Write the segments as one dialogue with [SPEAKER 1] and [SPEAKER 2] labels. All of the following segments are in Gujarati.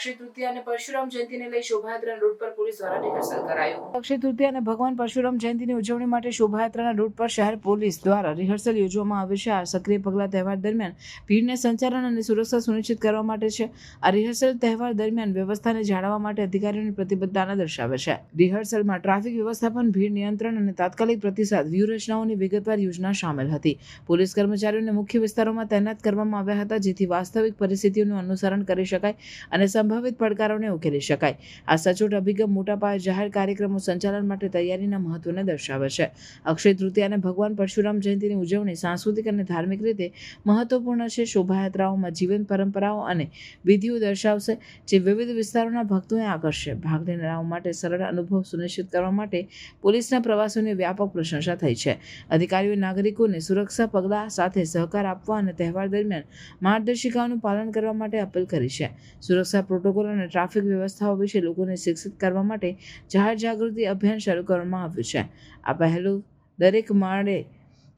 [SPEAKER 1] અક્ષય તૃતીયા અને પરશુરામ જયંતિને લઈ શોભાયાત્રા રૂટ પર પોલીસ દ્વારા રિહર્સલ કરાયું। અક્ષય તૃતીયા અને ભગવાન પરશુરામ જયંતિની ઉજવણી માટે શોભાયાત્રાના રૂટ પર શહેર પોલીસ દ્વારા રિહર્સલ યોજવામાં આવ્યું છે। આ સક્રિય પગલાં તહેવાર દરમિયાન ભીડને સંચાલન અને સુરક્ષા સુનિશ્ચિત કરવા માટે છે। આ રિહર્સલ તહેવાર દરમિયાન વ્યવસ્થાને જાળવવા માટે અધિકારીઓની પ્રતિબદ્ધતા દર્શાવે છે। રિહર્સલમાં ટ્રાફિક વ્યવસ્થાપન, ભીડ નિયંત્રણ અને તાત્કાલિક પ્રતિસાદ વ્યૂહરચનાઓની વિગતવાર યોજના શામેલ હતી। પોલીસ કર્મચારીઓને મુખ્ય વિસ્તારોમાં તૈનાત કરવામાં આવ્યા હતા, જેથી વાસ્તવિક પરિસ્થિતિઓનું અનુસરણ કરી શકાય અને સંભવિત પડકારોને ઉકેલી શકાય। આ સચોટ અભિગમ મોટા પાયે જાહેર કાર્યક્રમો સંચાલન માટે તૈયારીના મહત્વને દર્શાવે છે। અક્ષય તૃતીયા અને ભગવાન પરશુરામ જયંતિની ઉજવણી સાંસ્કૃતિક અને ધાર્મિક રીતે મહત્વપૂર્ણ છે। શોભાયાત્રાઓમાં જીવંત પરંપરાઓ અને વિધિઓ દર્શાવશે, જે વિવિધ વિસ્તારોના ભક્તોને આકર્ષશે। ભાગ લેનારાઓ માટે સરળ અનુભવ સુનિશ્ચિત કરવા માટે પોલીસના પ્રવાસોની વ્યાપક પ્રશંસા થઈ છે। અધિકારીઓએ નાગરિકોને સુરક્ષા પગલાં સાથે સહકાર આપવા અને તહેવાર દરમિયાન માર્ગદર્શિકાઓનું પાલન કરવા માટે અપીલ કરી છે। સુરક્ષા પ્રોટોકોલ અને ટ્રાફિક વ્યવસ્થાઓ વિશે લોકોને શિક્ષિત કરવા માટે જાહેર જાગૃતિ અભિયાન શરૂ કરવામાં આવ્યું છે। આ પહેલું દરેક માળે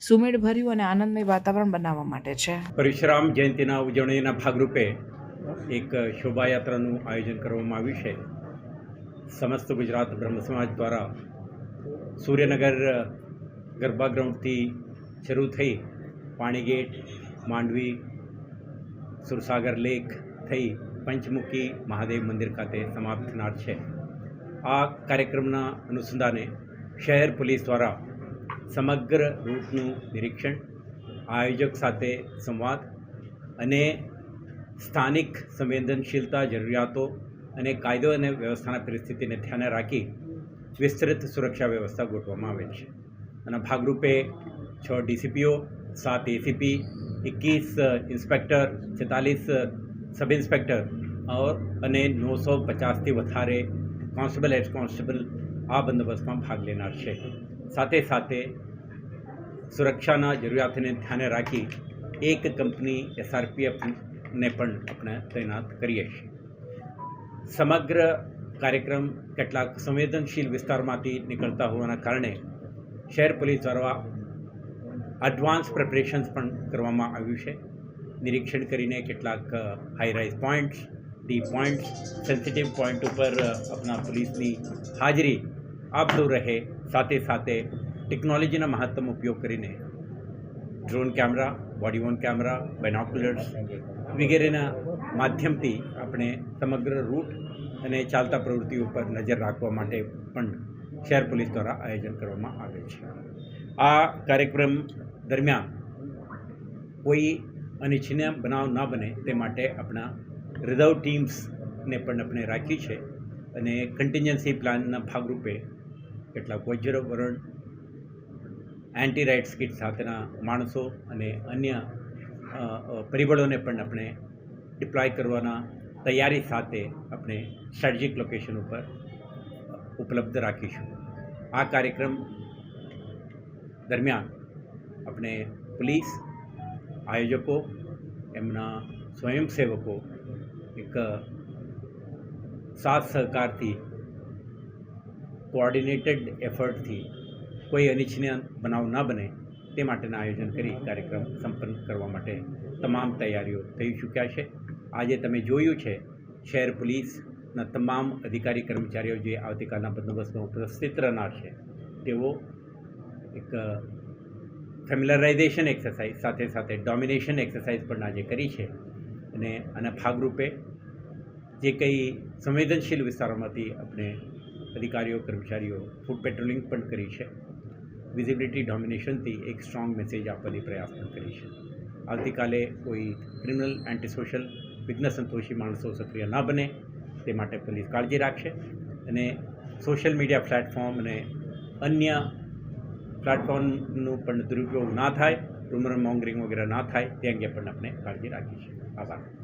[SPEAKER 1] સુમેળભર્યું અને આનંદમય વાતાવરણ બનાવવા માટે છે।
[SPEAKER 2] પરશુરામ જયંતિના ઉજવણીના ભાગરૂપે એક શોભાયાત્રાનું આયોજન કરવામાં આવ્યું છે। સમસ્ત ગુજરાત બ્રહ્મ સમાજ દ્વારા સૂર્યનગર ગરબા ગ્રાઉન્ડથી શરૂ થઈ પાણીગેટ, માંડવી, સુરસાગર લેક થઈ પંચમુખી મહાદેવ મંદિર ખાતે સમાપ્ત થનાર છે। આ કાર્યક્રમના અનુસંધાને શહેર પોલીસ દ્વારા સમગ્ર રૂટનું નિરીક્ષણ, આયોજક સાથે સંવાદ અને સ્થાનિક સંવેદનશીલતા, જરૂરિયાતો અને કાયદો અને વ્યવસ્થાના પરિસ્થિતિને ધ્યાને રાખી વિસ્તૃત સુરક્ષા વ્યવસ્થા ગોઠવવામાં આવેલ છે। અને ભાગરૂપે 6 ડીસીપીઓ, 7 એસીપી, 21 ઇન્સ્પેક્ટર, 46 सब इंस्पेक्टर અને 950થી વધારે કોન્સ્ટેબલ, હેડ કોન્સ્ટેબલ આ બંદોબસ્તમાં ભાગ લેનાર છે। સાથે સાથે સુરક્ષાના જરૂરિયાતને ધ્યાને રાખી એક કંપની SRPFને પણ આપણે તૈનાત કરીએ છીએ। સમગ્ર કાર્યક્રમ કેટલાક સંવેદનશીલ વિસ્તારમાંથી નીકળતા હોવાના કારણે શહેર પોલીસ દ્વારા એડવાન્સ પ્રિપરેશન્સ પણ કરવામાં આવ્યું છે। નિરીક્ષણ કરીને કેટલાક high rise points, T points, sensitive point ઉપર આપણા પોલીસની હાજરી આપતું રહે, સાથે સાથે ટેકનોલોજીના મહત્તમ ઉપયોગ કરીને drone camera, body worn camera, binoculars વગેરેના માધ્યમથી આપણે સમગ્ર રૂટ અને ચાલતા પ્રવૃત્તિઓ પર નજર રાખવા માટે પણ શહેર પોલીસ દ્વારા આયોજન કરવામાં આવે છે। આ કાર્યક્રમ દરમિયાન કોઈ અનિચ્છનીય બનાવ ન બને તે માટે આપણા રિઝર્વ ટીમ્સને પણ આપણે રાખી છે અને કન્ટિન્જન્સી પ્લાનના ભાગરૂપે કેટલાક વજ્રવરણ, એન્ટી રાઇટ્સ કિટ સાથેના માણસો અને અન્ય પરિબળોને પણ આપણે ડિપ્લોય કરવાના તૈયારી સાથે આપણે સ્ટ્રેટેજિક લોકેશન ઉપર ઉપલબ્ધ રાખીશું। આ કાર્યક્રમ દરમિયાન આપણે પોલીસ, આયોજકો, એમના સ્વયંસેવકો એક સાથ સહકારથી, કોઓર્ડિનેટેડ એફર્ટથી કોઈ અનિચ્છનીય બનાવ ન બને તે માટેના આયોજન કરી કાર્યક્રમ સંપન્ન કરવા માટે તમામ તૈયારીઓ થઈ ચૂક્યા છે। આજે તમે જોયું છે શહેર પોલીસના તમામ અધિકારી કર્મચારીઓ જે આવતીકાલના બંદોબસ્તમાં ઉપસ્થિત રહેનાર છે, તેઓ એક ફેમિલરાઇઝેશન એક્સરસાઇઝ સાથે સાથે ડોમિનેશન એક્સરસાઇઝ પણ આજે કરી છે। અને આના ભાગરૂપે જે કંઈ સંવેદનશીલ વિસ્તારોમાંથી આપણે અધિકારીઓ, કર્મચારીઓ ફૂટ પેટ્રોલિંગ પણ કરી છે। વિઝિબિલિટી ડોમિનેશનથી એક સ્ટ્રોંગ મેસેજ આપવાની પ્રયાસ પણ કરી છે। આવતીકાલે કોઈ ક્રિમિનલ, એન્ટી સોશિયલ, વિઘ્ન સંતોષી માણસો સક્રિય ન બને તે માટે પોલીસ કાળજી રાખશે અને સોશિયલ મીડિયા પ્લેટફોર્મ અને અન્ય પ્લેટફોર્મનું પણ દુરુપયોગ ના થાય, રૂમર મોંગરિંગ વગેરે ના થાય તે અંગે પણ આપણે કાળજી રાખી છે। આભાર।